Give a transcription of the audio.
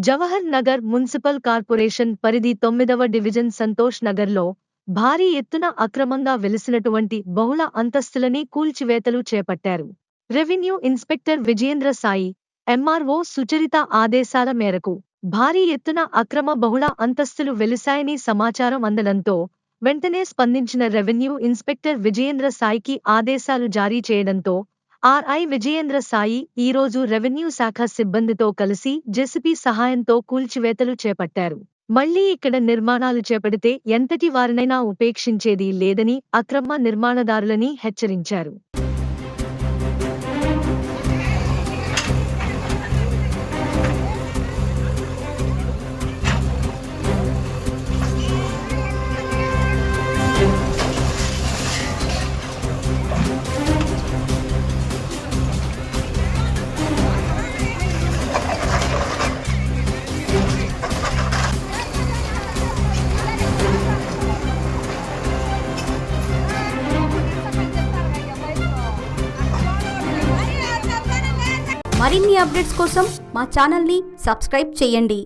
Jawahar Nagar municipal corporation పరిధి 9వ division Santosh నగర్లో భారీ ఎత్తున అక్రమంగా వెలిసినటువంటి బహుళ అంతస్తులని కూల్చివేతలు చేపట్టారు. Revenue inspector Vijayendra Sai, MRO Sucharitha ఆదేశాల మేరకు భారీ ఎత్తున అక్రమ బహుళ అంతస్తులు వెలిశాయని సమాచారం అందడంతో వెంటనే స్పందించిన రెవెన్యూ ఇన్స్పెక్టర్ విజయేంద్ర సాయికి ఆదేశాలు జారీ చేయడంతో ఆర్ఐ విజయేంద్ర సాయి ఈరోజు రెవెన్యూ శాఖ సిబ్బందితో కలిసి జెసిపి సహాయంతో కూల్చివేతలు చేపట్టారు. మళ్లీ ఇక్కడ నిర్మాణాలు చేపడితే ఎంతటి వారినైనా ఉపేక్షించేది లేదని అక్రమ నిర్మాణదారులని హెచ్చరించారు. మరిన్ని అప్డేట్స్ కోసం మా ఛానల్ని సబ్స్క్రైబ్ చేయండి.